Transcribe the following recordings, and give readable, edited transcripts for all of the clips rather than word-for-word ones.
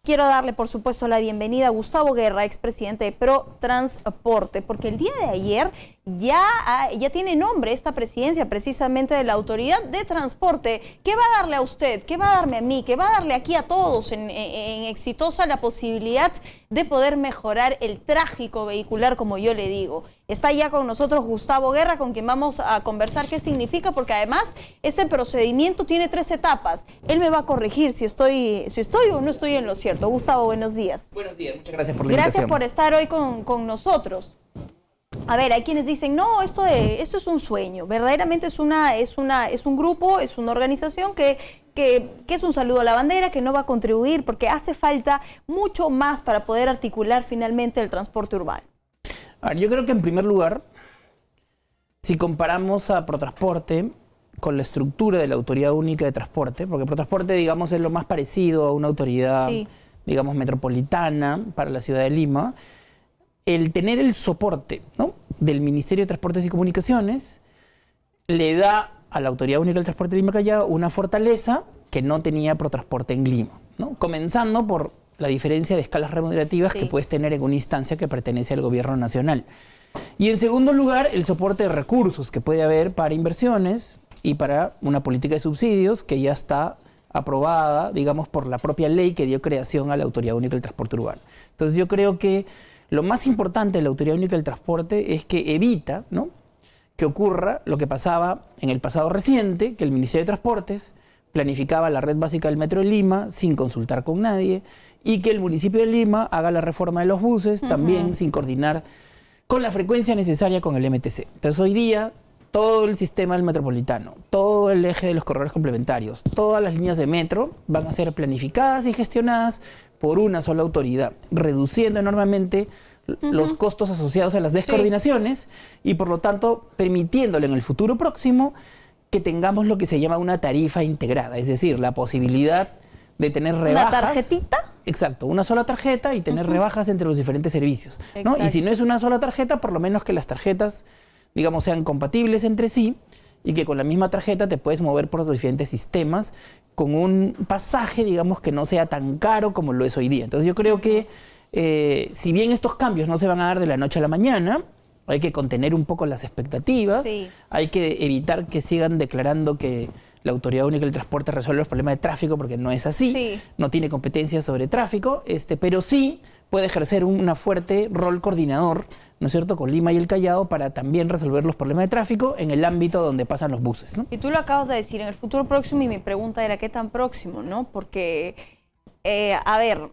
Quiero darle, por supuesto, la bienvenida a Gustavo Guerra, expresidente de ProTransporte, porque el día de ayer ya tiene nombre esta presidencia precisamente de la Autoridad de Transporte. ¿Qué va a darle a usted? ¿Qué va a darme a mí? ¿Qué va a darle aquí a todos en Exitosa la posibilidad de poder mejorar el tráfico vehicular, como yo le digo? Está ya con nosotros Gustavo Guerra, con quien vamos a conversar qué significa, porque además este procedimiento tiene 3 etapas. Él me va a corregir si estoy o no estoy en lo cierto. Gustavo, buenos días. Buenos días, muchas gracias por la invitación. Gracias por estar hoy con nosotros. A ver, hay quienes dicen, no, esto es un sueño. Verdaderamente es un grupo, es una organización que es un saludo a la bandera, que no va a contribuir, porque hace falta mucho más para poder articular finalmente el transporte urbano. A ver, yo creo que en primer lugar, si comparamos a ProTransporte con la estructura de la Autoridad Única de Transporte, porque ProTransporte, digamos, es lo más parecido a una autoridad, sí, digamos, metropolitana para la ciudad de Lima, el tener el soporte, ¿no?, del Ministerio de Transportes y Comunicaciones le da a la Autoridad Única del Transporte de Lima Callao una fortaleza que no tenía ProTransporte en Lima, ¿no? Comenzando por la diferencia de escalas remunerativas, sí, que puedes tener en una instancia que pertenece al gobierno nacional. Y en segundo lugar, el soporte de recursos que puede haber para inversiones y para una política de subsidios que ya está aprobada, digamos, por la propia ley que dio creación a la Autoridad Única del Transporte Urbano. Entonces yo creo que lo más importante de la Autoridad Única del Transporte es que evita, ¿no?, que ocurra lo que pasaba en el pasado reciente, que el Ministerio de Transportes planificaba la red básica del Metro de Lima sin consultar con nadie, y que el municipio de Lima haga la reforma de los buses también sin coordinar con la frecuencia necesaria con el MTC. Entonces hoy día todo el sistema del metropolitano, todo el eje de los corredores complementarios, todas las líneas de metro van a ser planificadas y gestionadas por una sola autoridad, reduciendo enormemente los costos asociados a las descoordinaciones, sí, y por lo tanto permitiéndole en el futuro próximo que tengamos lo que se llama una tarifa integrada, es decir, la posibilidad de tener rebajas. ¿Una tarjetita? Exacto, una sola tarjeta y tener rebajas entre los diferentes servicios, ¿no? Y si no es una sola tarjeta, por lo menos que las tarjetas, digamos, sean compatibles entre sí y que con la misma tarjeta te puedes mover por los diferentes sistemas con un pasaje, digamos, que no sea tan caro como lo es hoy día. Entonces yo creo que si bien estos cambios no se van a dar de la noche a la mañana, hay que contener un poco las expectativas, sí, hay que evitar que sigan declarando que la Autoridad Única del Transporte resuelve los problemas de tráfico, porque no es así, sí, no tiene competencias sobre tráfico, pero sí puede ejercer un fuerte rol coordinador, ¿no es cierto?, con Lima y el Callao para también resolver los problemas de tráfico en el ámbito donde pasan los buses, ¿no? Y tú lo acabas de decir, en el futuro próximo, y mi pregunta era ¿qué tan próximo?, ¿no? Porque, a ver,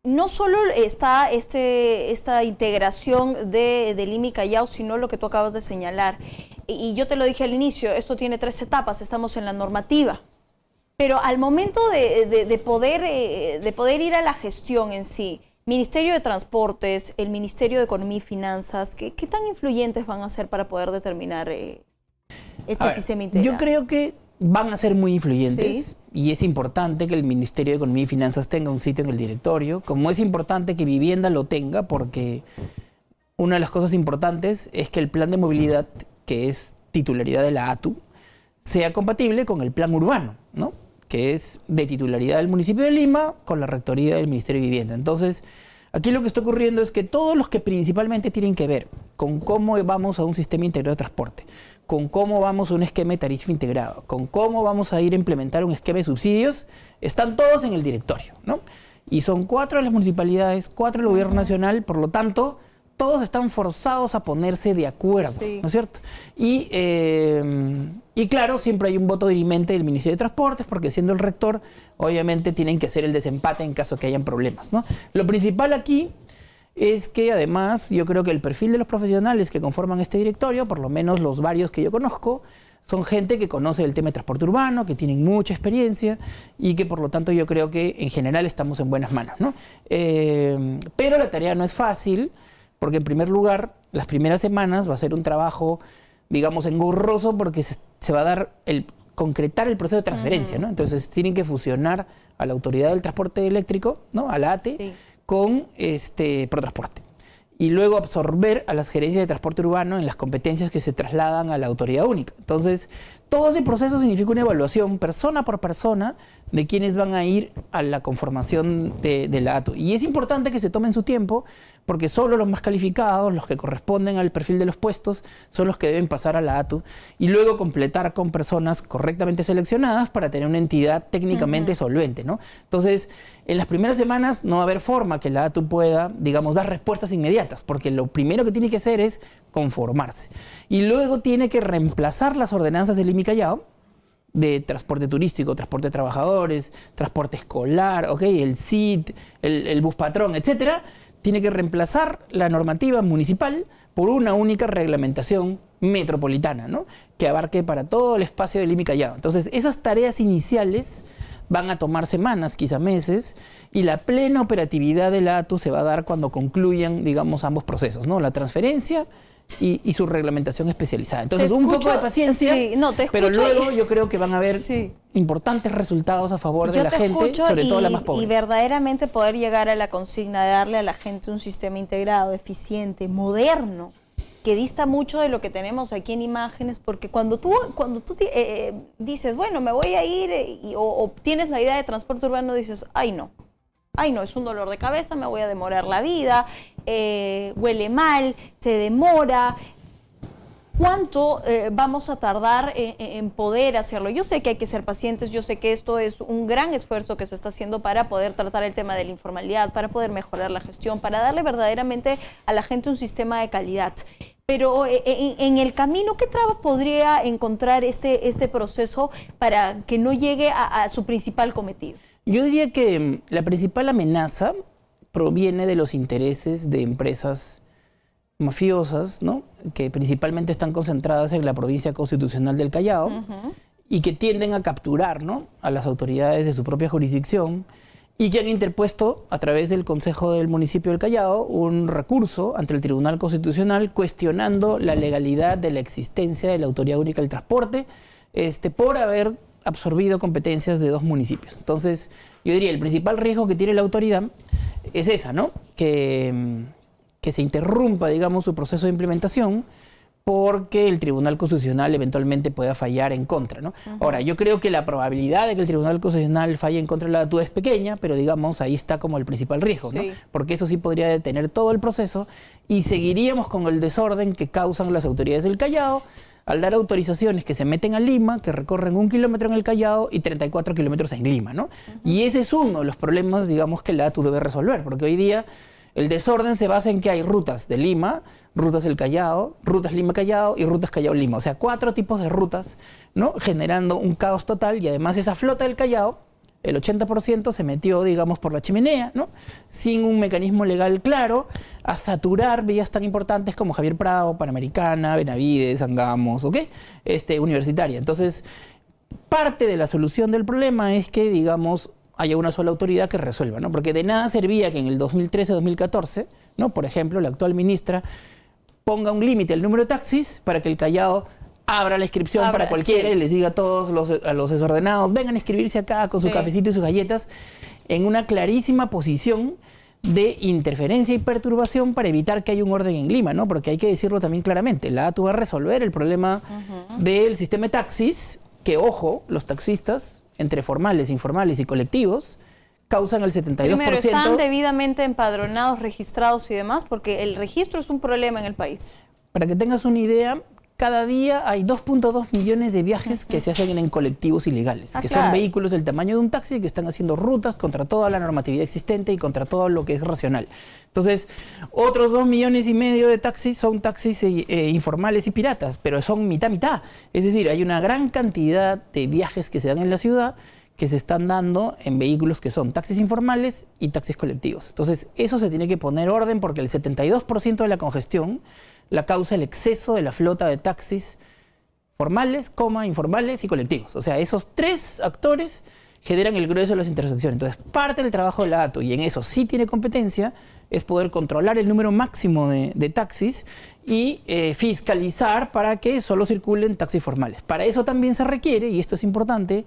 no solo está esta integración de Lima y Callao, sino lo que tú acabas de señalar. Y yo te lo dije al inicio, esto tiene 3 etapas, estamos en la normativa. Pero al momento de poder ir a la gestión en sí, Ministerio de Transportes, el Ministerio de Economía y Finanzas, ¿qué tan influyentes van a ser para poder determinar este sistema integrado? Yo creo que van a ser muy influyentes, ¿sí?, y es importante que el Ministerio de Economía y Finanzas tenga un sitio en el directorio, como es importante que Vivienda lo tenga, porque una de las cosas importantes es que el plan de movilidad, que es titularidad de la ATU, sea compatible con el plan urbano, ¿no?, que es de titularidad del municipio de Lima con la rectoría del Ministerio de Vivienda. Entonces, aquí lo que está ocurriendo es que todos los que principalmente tienen que ver con cómo vamos a un sistema integrado de transporte, con cómo vamos a un esquema de tarifa integrado, con cómo vamos a ir a implementar un esquema de subsidios, están todos en el directorio, ¿no? Y son 4 de las municipalidades, 4 del gobierno nacional, por lo tanto, todos están forzados a ponerse de acuerdo, sí, ¿no es cierto? Y claro, siempre hay un voto dirimente del Ministerio de Transportes, porque siendo el rector, obviamente tienen que hacer el desempate en caso de que hayan problemas, ¿no? Lo principal aquí es que además yo creo que el perfil de los profesionales que conforman este directorio, por lo menos los varios que yo conozco, son gente que conoce el tema de transporte urbano, que tienen mucha experiencia y que por lo tanto yo creo que en general estamos en buenas manos, ¿no? Pero la tarea no es fácil, porque en primer lugar, las primeras semanas va a ser un trabajo, digamos, engorroso, porque se va a dar concretar el proceso de transferencia, ¿no? Entonces tienen que fusionar a la Autoridad del Transporte Eléctrico, ¿no?, a la ATE, sí, con ProTransporte. Y luego absorber a las gerencias de transporte urbano en las competencias que se trasladan a la Autoridad Única. Entonces, todo ese proceso significa una evaluación persona por persona de quienes van a ir a la conformación de la ATU. Y es importante que se tomen su tiempo, porque solo los más calificados, los que corresponden al perfil de los puestos, son los que deben pasar a la ATU y luego completar con personas correctamente seleccionadas para tener una entidad técnicamente solvente, ¿no? Entonces, en las primeras semanas no va a haber forma que la ATU pueda, digamos, dar respuestas inmediatas, porque lo primero que tiene que hacer es conformarse. Y luego tiene que reemplazar las ordenanzas del IMI Callao, de transporte turístico, transporte de trabajadores, transporte escolar, ¿okay? El CIT, el bus patrón, etcétera, tiene que reemplazar la normativa municipal por una única reglamentación metropolitana, ¿no? Que abarque para todo el espacio del IMI Callao. Entonces, esas tareas iniciales van a tomar semanas, quizá meses, y la plena operatividad de la ATU se va a dar cuando concluyan, digamos, ambos procesos, ¿no? La transferencia y su reglamentación especializada. Entonces, un poco de paciencia, sí, no, te pero luego yo creo que van a haber sí, importantes resultados a favor de la gente, sobre todo la más pobre. Y verdaderamente poder llegar a la consigna de darle a la gente un sistema integrado, eficiente, moderno, que dista mucho de lo que tenemos aquí en imágenes, porque cuando tú dices, bueno, me voy a ir, o tienes la idea de transporte urbano, dices, ay no, es un dolor de cabeza, me voy a demorar la vida, huele mal, se demora. ¿Cuánto vamos a tardar en poder hacerlo? Yo sé que hay que ser pacientes, yo sé que esto es un gran esfuerzo que se está haciendo para poder tratar el tema de la informalidad, para poder mejorar la gestión, para darle verdaderamente a la gente un sistema de calidad. Pero en el camino, ¿qué trabas podría encontrar este proceso para que no llegue a su principal cometido? Yo diría que la principal amenaza proviene de los intereses de empresas mafiosas, ¿no? Que principalmente están concentradas en la provincia constitucional del Callao y que tienden a capturar, ¿no? A las autoridades de su propia jurisdicción y que han interpuesto a través del Consejo del Municipio del Callao un recurso ante el Tribunal Constitucional cuestionando la legalidad de la existencia de la Autoridad Única del Transporte por haber absorbido competencias de 2 municipios. Entonces, yo diría, el principal riesgo que tiene la autoridad es esa, ¿no? Que se interrumpa, digamos, su proceso de implementación porque el Tribunal Constitucional eventualmente pueda fallar en contra, ¿no? Ahora, yo creo que la probabilidad de que el Tribunal Constitucional falle en contra de la ATU es pequeña, pero digamos, ahí está como el principal riesgo, ¿no? Sí. Porque eso sí podría detener todo el proceso y seguiríamos con el desorden que causan las autoridades del Callao al dar autorizaciones que se meten a Lima, que recorren 1 kilómetro en el Callao y 34 kilómetros en Lima, ¿no? Y ese es uno de los problemas, digamos, que la ATU debe resolver, porque hoy día el desorden se basa en que hay rutas de Lima, rutas del Callao, rutas Lima-Callao y rutas Callao-Lima. O sea, 4 tipos de rutas, ¿no? Generando un caos total y además esa flota del Callao, el 80% se metió, digamos, por la chimenea, ¿no? Sin un mecanismo legal claro, a saturar vías tan importantes como Javier Prado, Panamericana, Benavides, Angamos, ¿ok? Universitaria. Entonces, parte de la solución del problema es que, digamos, haya una sola autoridad que resuelva, ¿no? Porque de nada servía que en el 2013-2014, ¿no? Por ejemplo, la actual ministra ponga un límite al número de taxis para que el Callao abra la inscripción para cualquiera y les diga a todos a los desordenados, vengan a inscribirse acá con su cafecito y sus galletas, en una clarísima posición de interferencia y perturbación para evitar que haya un orden en Lima, ¿no? Porque hay que decirlo también claramente, la ATU va a resolver el problema del sistema de taxis, que, ojo, los taxistas, entre formales, informales y colectivos, causan el 72%. Primero, ¿están debidamente empadronados, registrados y demás? Porque el registro es un problema en el país. Para que tengas una idea, cada día hay 2.2 millones de viajes que se hacen en colectivos ilegales, que son vehículos del tamaño de un taxi que están haciendo rutas contra toda la normatividad existente y contra todo lo que es racional. Entonces, otros 2,5 millones de taxis son taxis informales y piratas, pero son mitad-mitad. Es decir, hay una gran cantidad de viajes que se dan en la ciudad que se están dando en vehículos que son taxis informales y taxis colectivos. Entonces, eso se tiene que poner orden porque el 72% de la congestión la causa el exceso de la flota de taxis formales, informales y colectivos. O sea, esos 3 actores generan el grueso de las intersecciones. Entonces, parte del trabajo de la ATU, y en eso sí tiene competencia, es poder controlar el número máximo de taxis y fiscalizar para que solo circulen taxis formales. Para eso también se requiere, y esto es importante,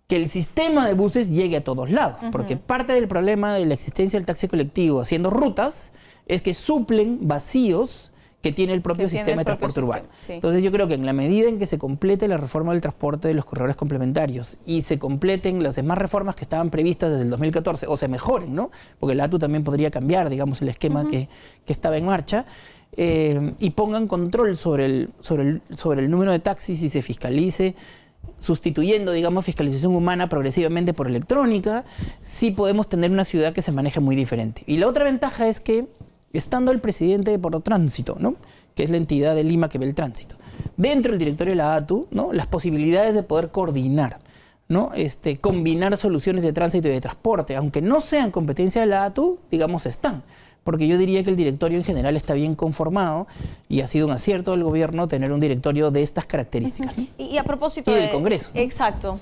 que el sistema de buses llegue a todos lados, porque parte del problema de la existencia del taxi colectivo haciendo rutas es que suplen vacíos que tiene el propio sistema de transporte urbano. Sí. Entonces yo creo que en la medida en que se complete la reforma del transporte de los corredores complementarios y se completen las demás reformas que estaban previstas desde el 2014, o se mejoren, ¿no? Porque la ATU también podría cambiar, digamos, el esquema que estaba en marcha, y pongan control sobre el número de taxis y se fiscalice, sustituyendo, digamos, fiscalización humana progresivamente por electrónica, sí podemos tener una ciudad que se maneje muy diferente. Y la otra ventaja es que, estando el presidente de Protránsito, ¿no?, que es la entidad de Lima que ve el tránsito, dentro del directorio de la ATU, ¿no?, las posibilidades de poder coordinar, ¿no?, combinar soluciones de tránsito y de transporte, aunque no sean competencia de la ATU, digamos, están. Porque yo diría que el directorio en general está bien conformado y ha sido un acierto del gobierno tener un directorio de estas características, ¿no? Y a propósito del Congreso, ¿no? Exacto.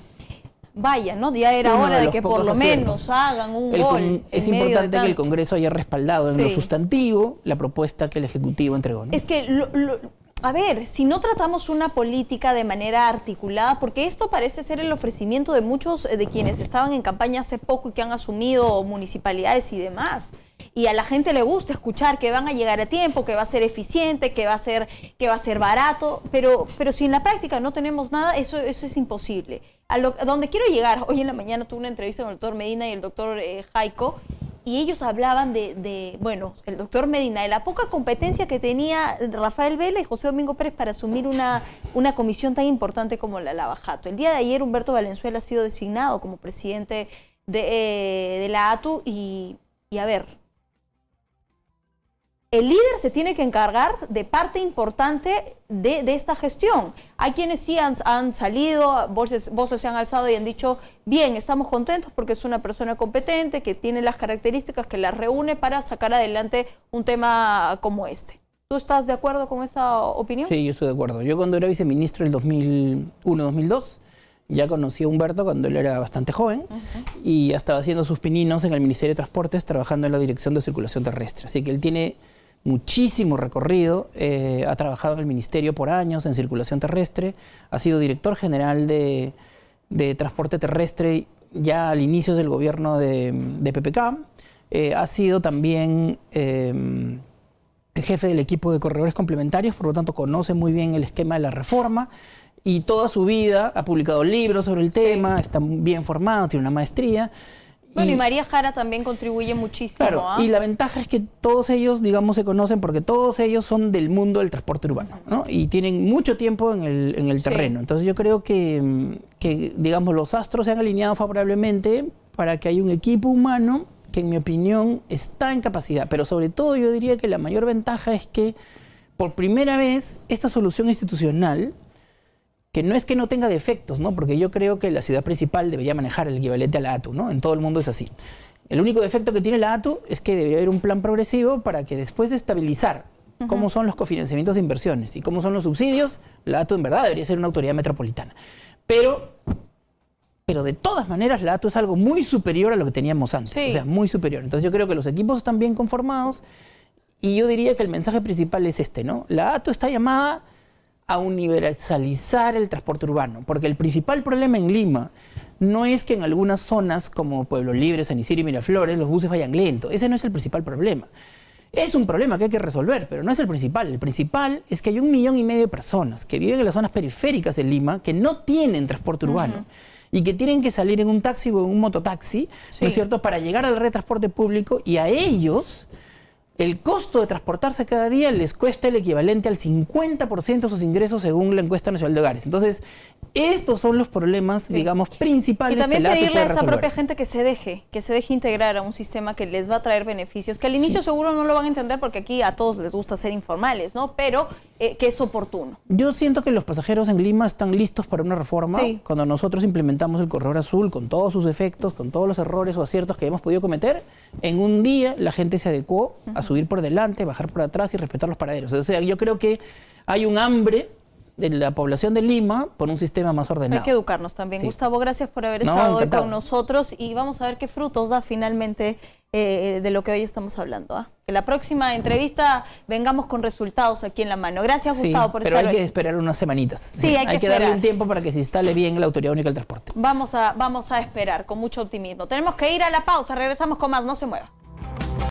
Vaya, ¿no? Ya era hora de que por lo menos hagan un gol. Es importante que el Congreso haya respaldado en lo sustantivo la propuesta que el Ejecutivo entregó, ¿no? Es que, a ver, si no tratamos una política de manera articulada, porque esto parece ser el ofrecimiento de muchos de quienes estaban en campaña hace poco y que han asumido municipalidades y demás. Y a la gente le gusta escuchar que van a llegar a tiempo, que va a ser eficiente, que va a ser barato, pero si en la práctica no tenemos nada, eso es imposible. A donde quiero llegar, hoy en la mañana tuve una entrevista con el doctor Medina y el doctor Jaico, y ellos hablaban bueno, el doctor Medina, de la poca competencia que tenía Rafael Vela y José Domingo Pérez para asumir una comisión tan importante como la Lavajato. El día de ayer Humberto Valenzuela ha sido designado como presidente de la ATU y a ver, el líder se tiene que encargar de parte importante de esta gestión. Hay quienes sí han salido, voces se han alzado y han dicho, bien, estamos contentos porque es una persona competente, que tiene las características que las reúne para sacar adelante un tema como este. ¿Tú estás de acuerdo con esa opinión? Sí, yo estoy de acuerdo. Yo cuando era viceministro en 2001-2002, ya conocí a Humberto cuando él era bastante joven y ya estaba haciendo sus pininos en el Ministerio de Transportes, trabajando en la Dirección de Circulación Terrestre. Así que él tiene muchísimo recorrido, ha trabajado en el Ministerio por años en circulación terrestre, ha sido director general de transporte terrestre ya al inicio del gobierno de PPK, ha sido también jefe del equipo de corredores complementarios, por lo tanto conoce muy bien el esquema de la reforma y toda su vida ha publicado libros sobre el tema, está bien formado, tiene una maestría. Bueno, y María Jara también contribuye muchísimo. Claro, y la ventaja es que todos ellos, digamos, se conocen porque todos ellos son del mundo del transporte urbano, ¿no? Y tienen mucho tiempo en el terreno. Entonces yo creo que, digamos, los astros se han alineado favorablemente para que haya un equipo humano que, en mi opinión, está en capacidad. Pero sobre todo yo diría que la mayor ventaja es que, por primera vez, esta solución institucional, que no es que no tenga defectos, ¿no? Porque yo creo que la ciudad principal debería manejar el equivalente a la ATU, ¿no? En todo el mundo es así. El único defecto que tiene la ATU es que debería haber un plan progresivo para que después de estabilizar cómo son los cofinanciamientos de inversiones y cómo son los subsidios, la ATU en verdad debería ser una autoridad metropolitana. Pero de todas maneras la ATU es algo muy superior a lo que teníamos antes, o sea, muy superior. Entonces yo creo que los equipos están bien conformados y yo diría que el mensaje principal es este, ¿no? La ATU está llamada a universalizar el transporte urbano, porque el principal problema en Lima no es que en algunas zonas como Pueblo Libre, San Isidro y Miraflores los buses vayan lento. Ese no es el principal problema. Es un problema que hay que resolver, pero no es el principal. El principal es que hay 1,5 millones de personas que viven en las zonas periféricas de Lima que no tienen transporte urbano y que tienen que salir en un taxi o en un mototaxi, ¿no es cierto?, para llegar al red de transporte público, y a ellos el costo de transportarse cada día les cuesta el equivalente al 50% de sus ingresos según la encuesta nacional de hogares. Entonces, estos son los problemas, digamos, principales. Y también que pedirle a esa resolver. Propia gente que se deje integrar a un sistema que les va a traer beneficios, que al inicio seguro no lo van a entender porque aquí a todos les gusta ser informales, ¿no? Pero que es oportuno. Yo siento que los pasajeros en Lima están listos para una reforma. Cuando nosotros implementamos el corredor azul con todos sus efectos, con todos los errores o aciertos que hemos podido cometer, en un día la gente se adecuó a subir por delante, bajar por atrás y respetar los paraderos. O sea, yo creo que hay un hambre de la población de Lima por un sistema más ordenado. Hay que educarnos también. Gustavo, gracias por haber estado hoy con nosotros y vamos a ver qué frutos da finalmente de lo que hoy estamos hablando. Que la próxima entrevista vengamos con resultados aquí en la mano. Gracias, Gustavo, por estar hoy. Pero hay que esperar unas semanitas. Sí, hay que darle un tiempo para que se instale bien la Autoridad Única del Transporte. Vamos a esperar con mucho optimismo. Tenemos que ir a la pausa. Regresamos con más. No se mueva.